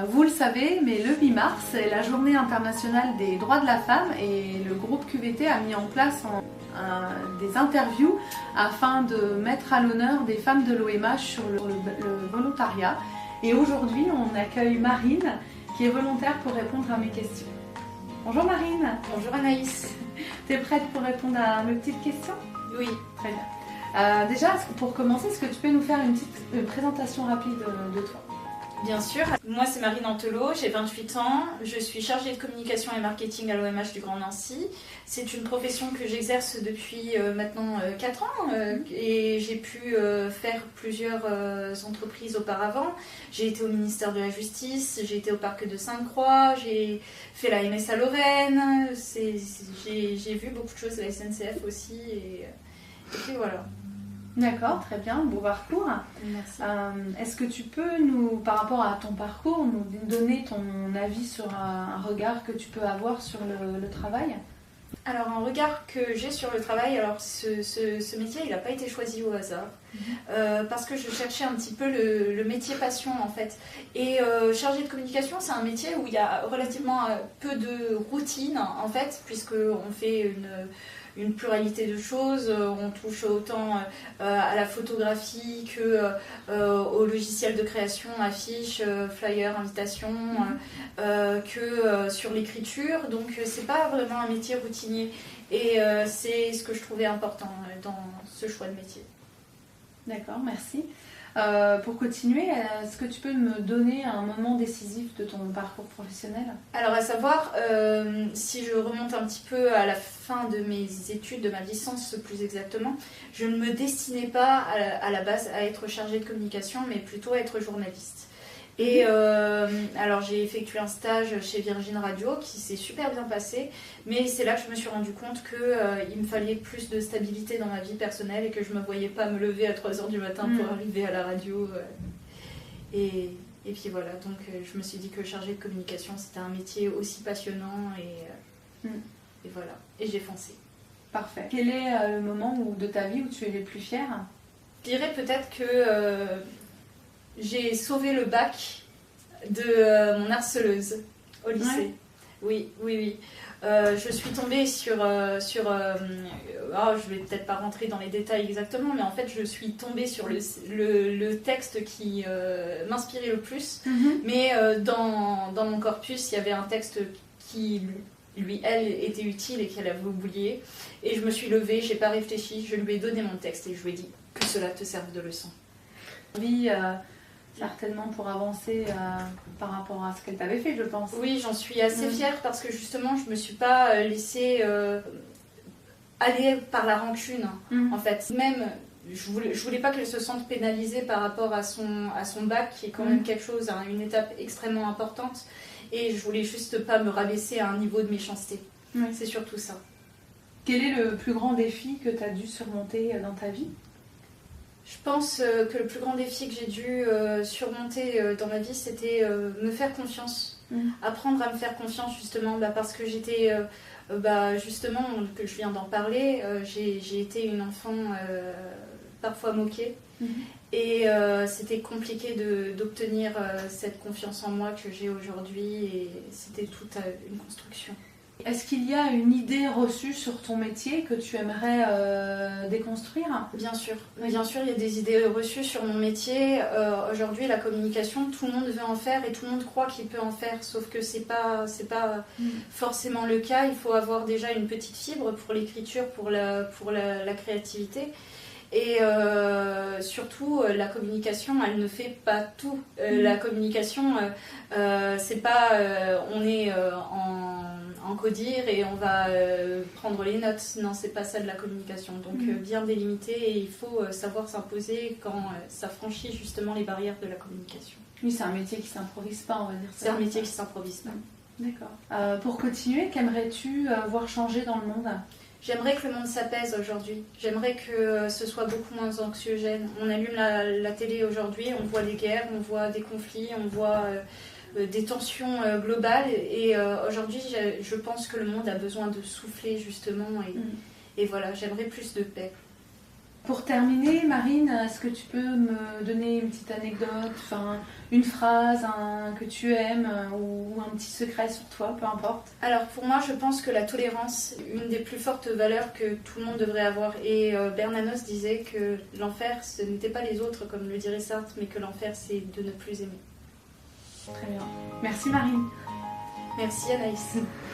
Vous le savez, mais le 8 mars est la journée internationale des droits de la femme et le groupe QVT a mis en place des interviews afin de mettre à l'honneur des femmes de l'OMH sur le volontariat. Et aujourd'hui, on accueille Marine qui est volontaire pour répondre à mes questions. Bonjour Marine. Bonjour Anaïs. T'es prête pour répondre à mes petites questions? Oui. Très bien. Déjà, pour commencer, est-ce que tu peux nous faire une présentation rapide de toi? Bien sûr. Moi, c'est Marine Antelot, j'ai 28 ans. Je suis chargée de communication et marketing à l'OMH du Grand Nancy. C'est une profession que j'exerce depuis maintenant 4 ans et j'ai pu faire plusieurs entreprises auparavant. J'ai été au ministère de la Justice, j'ai été au parc de Sainte-Croix, j'ai fait la MSA Lorraine, j'ai vu beaucoup de choses, la SNCF aussi et puis voilà. D'accord, très bien, beau parcours. Merci. Est-ce que tu peux par rapport à ton parcours, nous donner ton avis sur un regard que tu peux avoir sur le travail? Alors un regard que j'ai sur le travail, alors ce métier il n'a pas été choisi au hasard parce que je cherchais un petit peu le métier passion en fait. Et chargé de communication c'est un métier où il y a relativement peu de routine en fait puisqu'on fait une pluralité de choses, on touche autant à la photographie que au logiciel de création, affiches, flyers, invitations, que sur l'écriture. Donc c'est pas vraiment un métier routinier et c'est ce que je trouvais important dans ce choix de métier. D'accord, merci. Pour continuer, est-ce que tu peux me donner un moment décisif de ton parcours professionnel? Alors à savoir, si je remonte un petit peu à la fin de mes études, de ma licence plus exactement, je ne me destinais pas à la base à être chargée de communication, mais plutôt à être journaliste. Et alors j'ai effectué un stage chez Virgin Radio qui s'est super bien passé, mais c'est là que je me suis rendu compte qu'il me fallait plus de stabilité dans ma vie personnelle et que je ne me voyais pas me lever à 3h du matin pour arriver à la radio. Et puis voilà, donc je me suis dit que chargée de communication c'était un métier aussi passionnant et voilà, et j'ai foncé. Parfait. Quel est le moment de ta vie où tu es le plus fière? Je dirais peut-être que j'ai sauvé le bac de mon harceleuse au lycée. Ouais. Oui. Je suis tombée sur je vais peut-être pas rentrer dans les détails exactement, mais en fait je suis tombée sur le texte qui m'inspirait le plus. Mais dans mon corpus, il y avait un texte qui elle, était utile et qu'elle avait oublié. Et je me suis levée, j'ai pas réfléchi, je lui ai donné mon texte et je lui ai dit que cela te serve de leçon. Oui, certainement pour avancer par rapport à ce qu'elle t'avait fait, je pense. Oui, j'en suis assez fière parce que justement, je me suis pas laissée aller par la rancune, en fait. Même, je voulais pas qu'elle se sente pénalisée par rapport à son bac, qui est quand même quelque chose, une étape extrêmement importante. Et je voulais juste pas me rabaisser à un niveau de méchanceté. C'est surtout ça. Quel est le plus grand défi que tu as dû surmonter dans ta vie? Je pense que le plus grand défi que j'ai dû surmonter dans ma vie, c'était me faire confiance. Apprendre à me faire confiance, justement, parce que j'étais, justement, que je viens d'en parler, j'ai été une enfant parfois moquée. Et c'était compliqué d'obtenir cette confiance en moi que j'ai aujourd'hui. Et c'était toute une construction. Est-ce qu'il y a une idée reçue sur ton métier que tu aimerais déconstruire? Bien sûr, il y a des idées reçues sur mon métier. Aujourd'hui, la communication, tout le monde veut en faire et tout le monde croit qu'il peut en faire, sauf que c'est pas forcément le cas. Il faut avoir déjà une petite fibre pour l'écriture, pour la créativité. Et surtout, la communication, elle ne fait pas tout. La communication, c'est pas on est en codir et on va prendre les notes. Non, c'est pas ça de la communication. Donc bien délimité et il faut savoir s'imposer quand ça franchit justement les barrières de la communication. Oui, c'est un métier qui s'improvise pas, on va dire ça. C'est un métier qui s'improvise pas. D'accord. Pour continuer, qu'aimerais-tu voir changer dans le monde? J'aimerais que le monde s'apaise aujourd'hui. J'aimerais que ce soit beaucoup moins anxiogène. On allume la télé aujourd'hui, on voit des guerres, on voit des conflits, on voit des tensions globales. Et aujourd'hui, je pense que le monde a besoin de souffler justement. Et voilà, j'aimerais plus de paix. Pour terminer, Marine, est-ce que tu peux me donner une petite anecdote, enfin, une phrase que tu aimes ou un petit secret sur toi, peu importe? Alors pour moi, je pense que la tolérance est une des plus fortes valeurs que tout le monde devrait avoir. Et Bernanos disait que l'enfer, ce n'était pas les autres, comme le dirait Sartre, mais que l'enfer, c'est de ne plus aimer. Très bien. Merci Marine. Merci Anaïs.